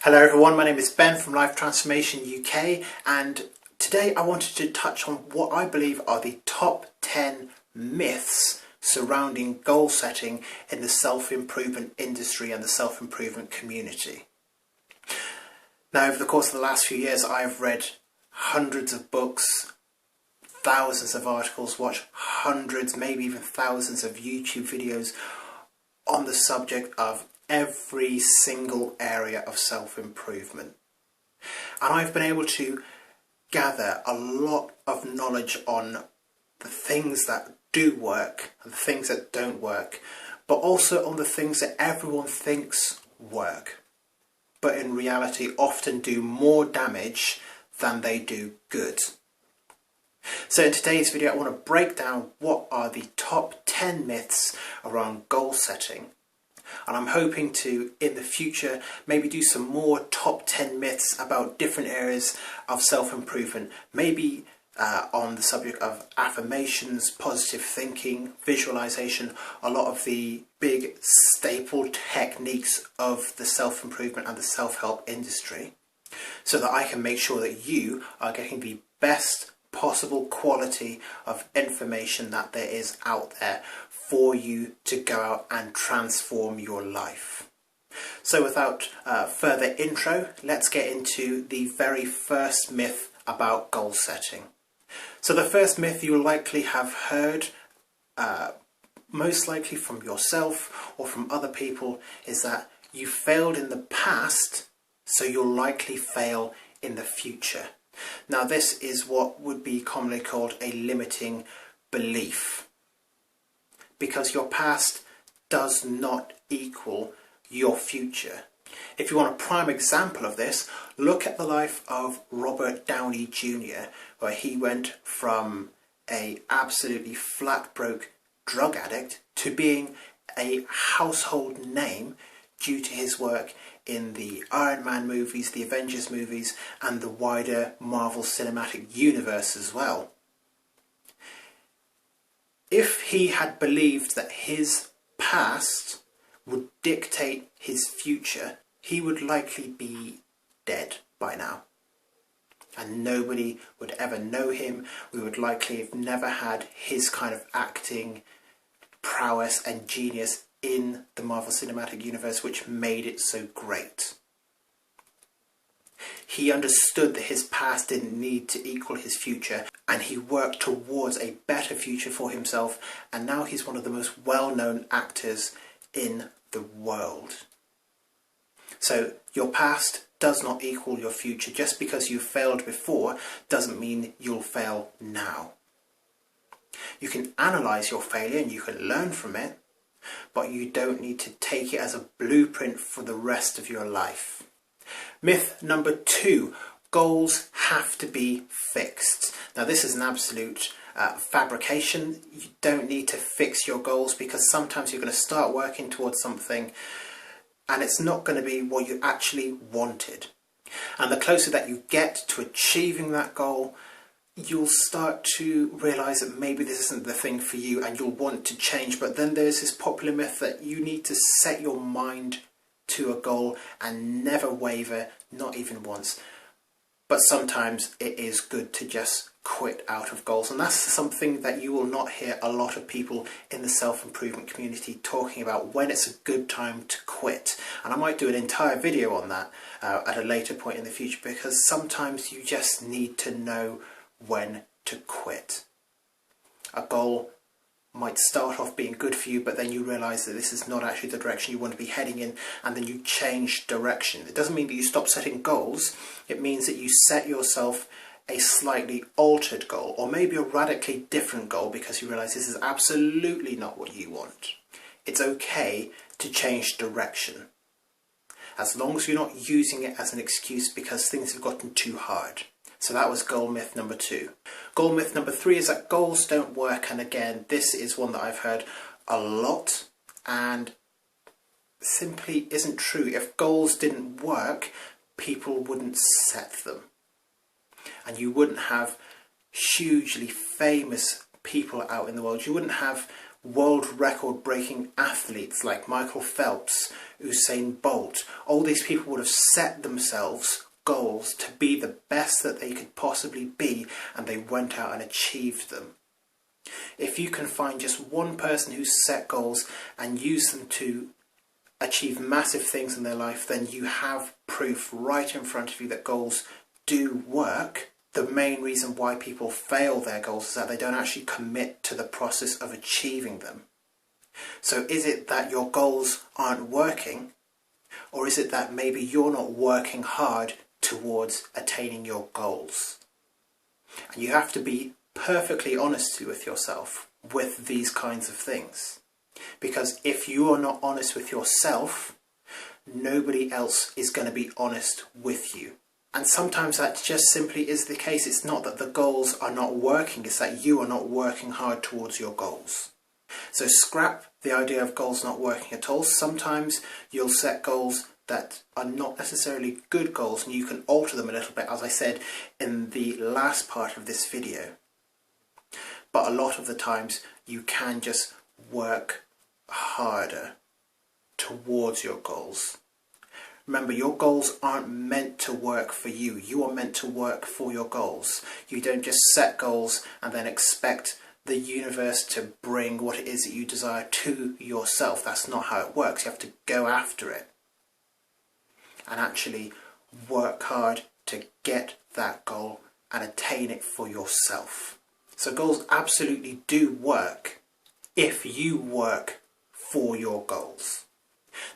Hello everyone, my name is Ben from Life Transformation UK, and today I wanted to touch on what I believe are the top 10 myths surrounding goal setting in the self-improvement industry and the self-improvement community. Now, over the course of the last few years, I've read hundreds of books, thousands of articles, watched hundreds, maybe even thousands of YouTube videos on the subject of every single area of self-improvement. And I've been able to gather a lot of knowledge on the things that do work and the things that don't work, but also on the things that everyone thinks work, but in reality often do more damage than they do good. So in today's video I want to break down what are the top 10 myths around goal setting. And I'm hoping to, in the future, maybe do some more top 10 myths about different areas of self-improvement. Maybe on the subject of affirmations, positive thinking, visualization, a lot of the big staple techniques of the self-improvement and the self-help industry, so that I can make sure that you are getting the best possible quality of information that there is out there for you to go out and transform your life. So without further intro, let's get into the very first myth about goal setting. So the first myth you'll likely have heard, most likely from yourself or from other people, is that you failed in the past, so you'll likely fail in the future. Now this is what would be commonly called a limiting belief, because your past does not equal your future. If you want a prime example of this, look at the life of Robert Downey Jr., where he went from a absolutely flat broke drug addict to being a household name due to his work in the Iron Man movies, the Avengers movies, and the wider Marvel Cinematic Universe as well. If he had believed that his past would dictate his future, he would likely be dead by now. And nobody would ever know him. We would likely have never had his kind of acting prowess and genius in the Marvel Cinematic Universe, which made it so great. He understood that his past didn't need to equal his future, and he worked towards a better future for himself, and now he's one of the most well-known actors in the world. So your past does not equal your future. Just because you failed before doesn't mean you'll fail now. You can analyse your failure and you can learn from it, but you don't need to take it as a blueprint for the rest of your life. Myth number 2, goals have to be fixed. Now this is an absolute fabrication. You don't need to fix your goals, because sometimes you're going to start working towards something and it's not going to be what you actually wanted. And the closer that you get to achieving that goal, you'll start to realise that maybe this isn't the thing for you and you'll want to change. But then there's this popular myth that you need to set your mind to a goal and never waver, not even once. But sometimes it is good to just quit out of goals, and that's something that you will not hear a lot of people in the self-improvement community talking about, when it's a good time to quit. And I might do an entire video on that at a later point in the future, because sometimes you just need to know when to quit. A goal might start off being good for you, but then you realise that this is not actually the direction you want to be heading in, and then you change direction. It doesn't mean that you stop setting goals. It means that you set yourself a slightly altered goal, or maybe a radically different goal, because you realise this is absolutely not what you want. It's okay to change direction, as long as you're not using it as an excuse because things have gotten too hard. So that was goal myth number 2. Goal myth number 3 is that goals don't work, and again, this is one that I've heard a lot and simply isn't true. If goals didn't work, people wouldn't set them. And you wouldn't have hugely famous people out in the world. You wouldn't have world record breaking athletes like Michael Phelps, Usain Bolt. All these people would have set themselves goals to be the best that they could possibly be, and they went out and achieved them. If you can find just one person who's set goals and use them to achieve massive things in their life, then you have proof right in front of you that goals do work. The main reason why people fail their goals is that they don't actually commit to the process of achieving them. So is it that your goals aren't working, or is it that maybe you're not working hard towards attaining your goals? And you have to be perfectly honest with yourself with these kinds of things. Because if you are not honest with yourself, nobody else is going to be honest with you. And sometimes that just simply is the case. It's not that the goals are not working, it's that you are not working hard towards your goals. So scrap the idea of goals not working at all. Sometimes you'll set goals that are not necessarily good goals, and you can alter them a little bit, as I said in the last part of this video. But a lot of the times you can just work harder towards your goals. Remember, your goals aren't meant to work for you. You are meant to work for your goals. You don't just set goals and then expect the universe to bring what it is that you desire to yourself. That's not how it works. You have to go after it and actually work hard to get that goal and attain it for yourself. So goals absolutely do work if you work for your goals.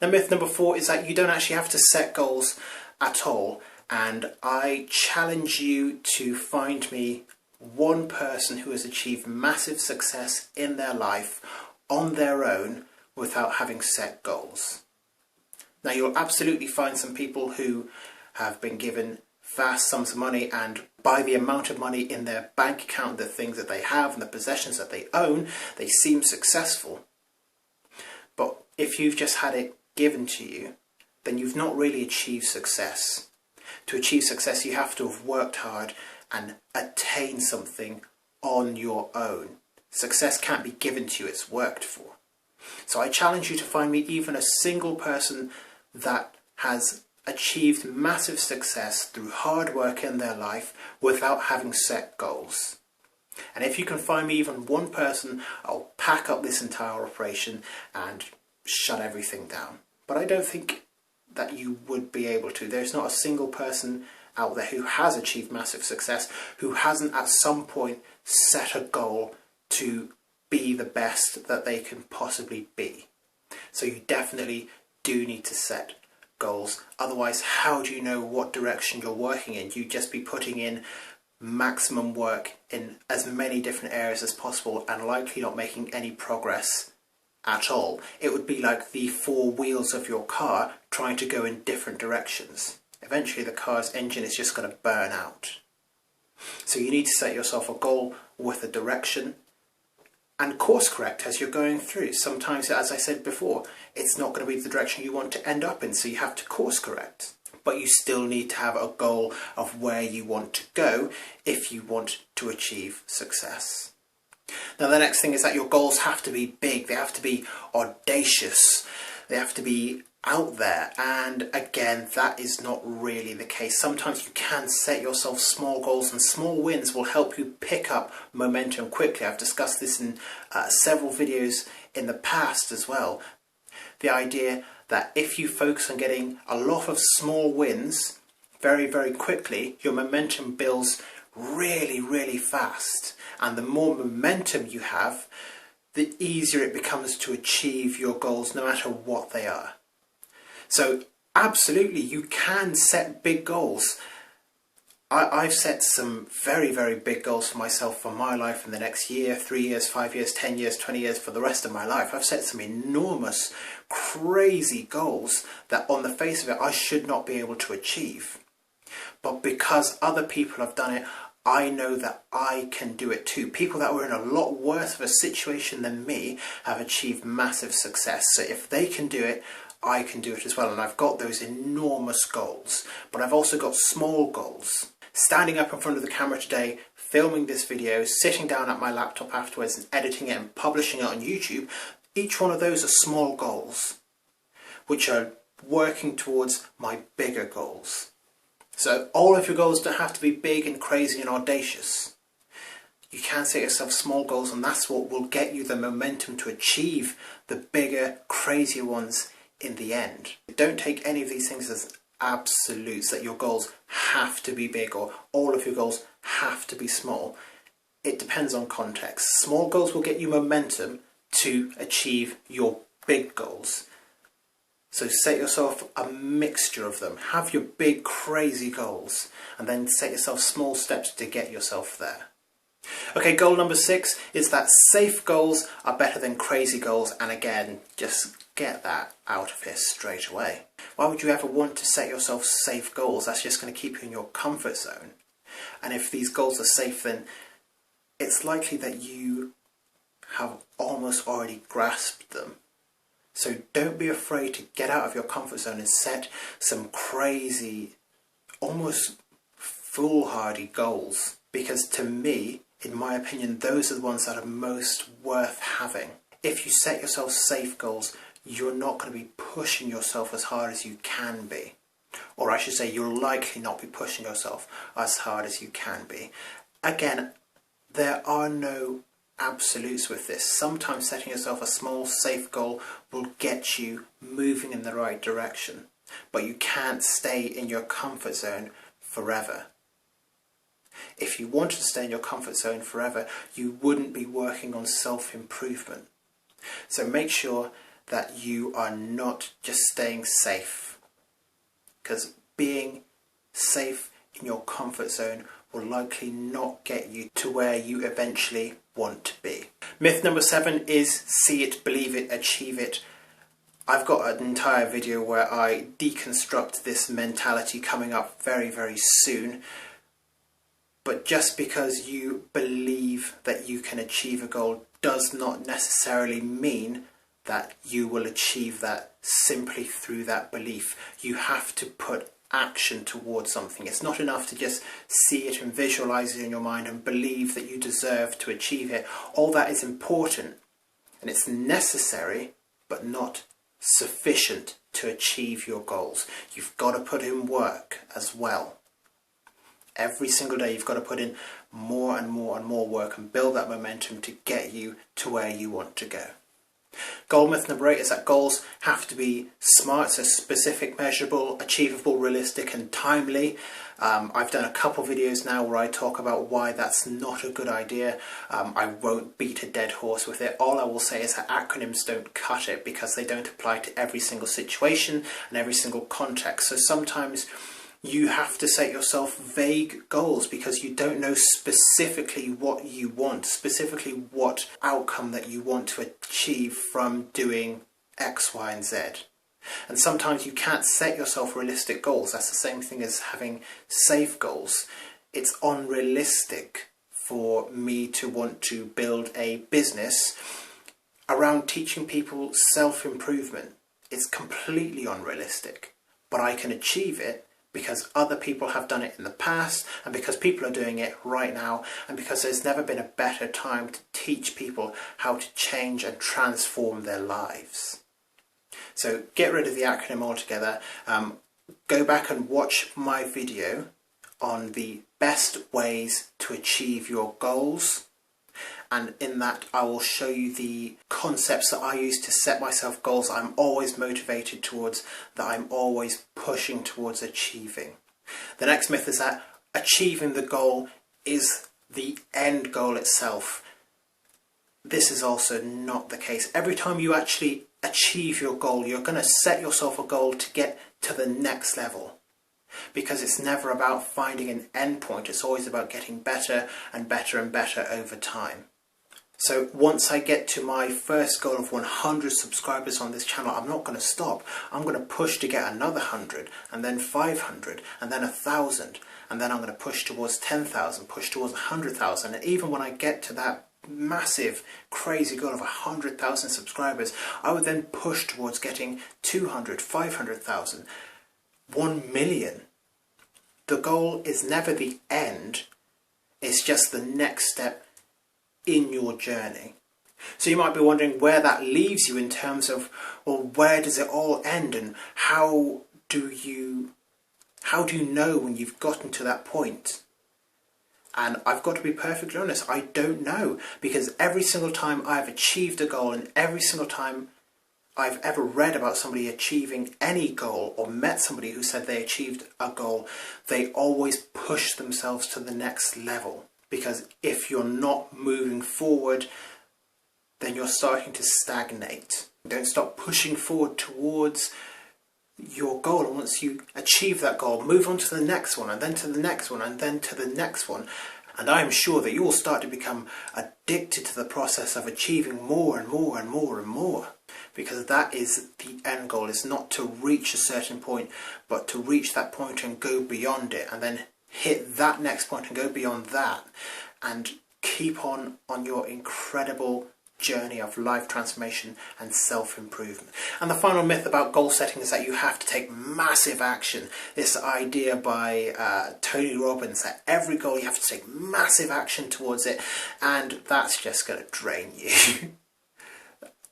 Now, myth number 4 is that you don't actually have to set goals at all, and I challenge you to find me one person who has achieved massive success in their life on their own without having set goals. Now, you'll absolutely find some people who have been given vast sums of money, and by the amount of money in their bank account, the things that they have and the possessions that they own, they seem successful. But if you've just had it given to you, then you've not really achieved success. To achieve success, you have to have worked hard and attain something on your own. Success can't be given to you, it's worked for. So I challenge you to find me even a single person that has achieved massive success through hard work in their life without having set goals. And if you can find me even one person, I'll pack up this entire operation and shut everything down. But I don't think that you would be able to. There's not a single person out there who has achieved massive success who hasn't at some point set a goal to be the best that they can possibly be. So you definitely do need to set goals. Otherwise, how do you know what direction you're working in? You'd just be putting in maximum work in as many different areas as possible and likely not making any progress at all. It would be like the 4 wheels of your car trying to go in different directions. Eventually the car's engine is just going to burn out. So you need to set yourself a goal with a direction and course correct as you're going through. Sometimes, as I said before, it's not going to be the direction you want to end up in, so you have to course correct. But you still need to have a goal of where you want to go if you want to achieve success. Now, the next thing is that your goals have to be big, they have to be audacious, they have to be out there, and again, that is not really the case. Sometimes you can set yourself small goals, and small wins will help you pick up momentum quickly. I've discussed this in several videos in the past as well. The idea that if you focus on getting a lot of small wins very, very quickly, your momentum builds really, really fast. And the more momentum you have, the easier it becomes to achieve your goals, no matter what they are. So absolutely, you can set big goals. I've set some very, very big goals for myself for my life in the next year, 3 years, 5 years, 10 years, 20 years, for the rest of my life. I've set some enormous, crazy goals that on the face of it, I should not be able to achieve. But because other people have done it, I know that I can do it too. People that were in a lot worse of a situation than me have achieved massive success. So if they can do it, I can do it as well. And I've got those enormous goals, but I've also got small goals. Standing up in front of the camera today, filming this video, sitting down at my laptop afterwards and editing it and publishing it on YouTube, each one of those are small goals. which are working towards my bigger goals. So all of your goals don't have to be big and crazy and audacious. You can set yourself small goals, and that's what will get you the momentum to achieve the bigger, crazier ones in the end. Don't take any of these things as absolutes, that your goals have to be big or all of your goals have to be small. It depends on context. Small goals will get you momentum to achieve your big goals. So set yourself a mixture of them. Have your big, crazy goals, and then set yourself small steps to get yourself there. Okay, goal number 6 is that safe goals are better than crazy goals. And again, just get that out of here straight away. Why would you ever want to set yourself safe goals? That's just going to keep you in your comfort zone. And if these goals are safe, then it's likely that you have almost already grasped them. So don't be afraid to get out of your comfort zone and set some crazy, almost foolhardy goals. Because to me, in my opinion, those are the ones that are most worth having. If you set yourself safe goals, you're not going to be pushing yourself as hard as you can be. Or I should say, you'll likely not be pushing yourself as hard as you can be. Again, there are no absolutes with this. Sometimes setting yourself a small, safe goal will get you moving in the right direction. But you can't stay in your comfort zone forever. If you wanted to stay in your comfort zone forever, you wouldn't be working on self-improvement. So make sure that you are not just staying safe, because being safe in your comfort zone will likely not get you to where you eventually want to be. Myth number 7 is see it, believe it, achieve it. I've got an entire video where I deconstruct this mentality coming up very, very soon. But just because you believe that you can achieve a goal does not necessarily mean that you will achieve that simply through that belief. You have to put action towards something. It's not enough to just see it and visualize it in your mind and believe that you deserve to achieve it. All that is important and it's necessary, but not sufficient to achieve your goals. You've got to put in work as well. Every single day you've got to put in more and more and more work and build that momentum to get you to where you want to go. Goal myth number 8 is that goals have to be smart, so specific, measurable, achievable, realistic and timely. I've done a couple videos now where I talk about why that's not a good idea. I won't beat a dead horse with it. All I will say is that acronyms don't cut it, because they don't apply to every single situation and every single context. So sometimes you have to set yourself vague goals because you don't know specifically what you want, specifically what outcome that you want to achieve from doing X, Y, and Z. And sometimes you can't set yourself realistic goals. That's the same thing as having safe goals. It's unrealistic for me to want to build a business around teaching people self-improvement. It's completely unrealistic, but I can achieve it because other people have done it in the past, and because people are doing it right now, and because there's never been a better time to teach people how to change and transform their lives. So get rid of the acronym altogether. Go back and watch my video on the best ways to achieve your goals. And in that I will show you the concepts that I use to set myself goals I'm always motivated towards, that I'm always pushing towards achieving. The next myth is that achieving the goal is the end goal itself. This is also not the case. Every time you actually achieve your goal, you're going to set yourself a goal to get to the next level. Because it's never about finding an end point, it's always about getting better and better and better over time. So once I get to my first goal of 100 subscribers on this channel, I'm not going to stop. I'm going to push to get another 100, and then 500, and then 1,000, and then I'm going to push towards 10,000, push towards 100,000, and even when I get to that massive, crazy goal of 100,000 subscribers, I would then push towards getting 200, 500,000, 1 million. The goal is never the end, it's just the next step in your journey. So you might be wondering where that leaves you in terms of, well, where does it all end, and how do you know when you've gotten to that point? And I've got to be perfectly honest, I don't know, because every single time I've achieved a goal, and every single time I've ever read about somebody achieving any goal or met somebody who said they achieved a goal, they always push themselves to the next level. Because if you're not moving forward, then you're starting to stagnate. Don't stop pushing forward towards your goal, and once you achieve that goal, move on to the next one, and then to the next one, and then to the next one. And I'm sure that you will start to become addicted to the process of achieving more and more and more and more, because that is the end goal. Is not to reach a certain point, but to reach that point and go beyond it, and then hit that next point and go beyond that, and keep on your incredible journey of life transformation and self-improvement. And the final myth about goal setting is that you have to take massive action. This idea by Tony Robbins that every goal you have to take massive action towards it, and that's just going to drain you.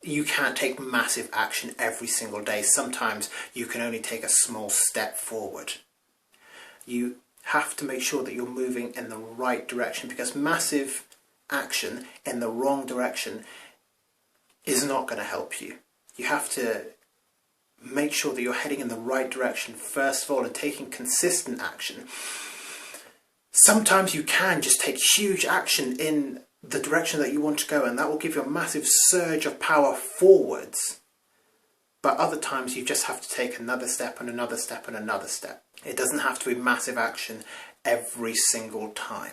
You can't take massive action every single day. Sometimes you can only take a small step forward. You have to make sure that you're moving in the right direction, because massive action in the wrong direction is not going to help you. You have to make sure that you're heading in the right direction first of all, and taking consistent action. Sometimes you can just take huge action in the direction that you want to go, and that will give you a massive surge of power forwards. But other times you just have to take another step and another step and another step. It doesn't have to be massive action every single time.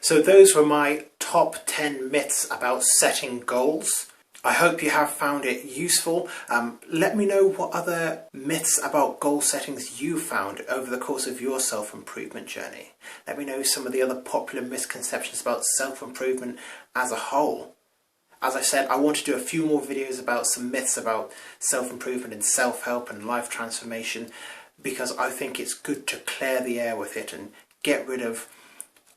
So those were my top 10 myths about setting goals. I hope you have found it useful. Let me know what other myths about goal settings you found over the course of your self-improvement journey. Let me know some of the other popular misconceptions about self-improvement as a whole. As I said, I want to do a few more videos about some myths about self-improvement and self-help and life transformation, because I think it's good to clear the air with it and get rid of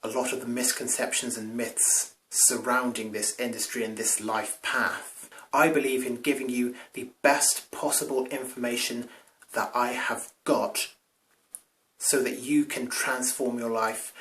a lot of the misconceptions and myths surrounding this industry and this life path. I believe in giving you the best possible information that I have got, so that you can transform your life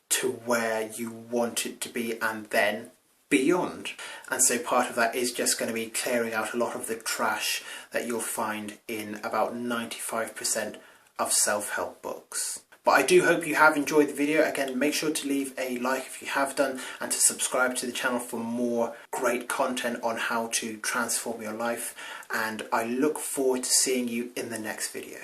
to where you want it to be and then beyond. And so part of that is just going to be clearing out a lot of the trash that you'll find in about 95% of self-help books. But I do hope you have enjoyed the video. Again, make sure to leave a like if you have done, and to subscribe to the channel for more great content on how to transform your life. And I look forward to seeing you in the next video.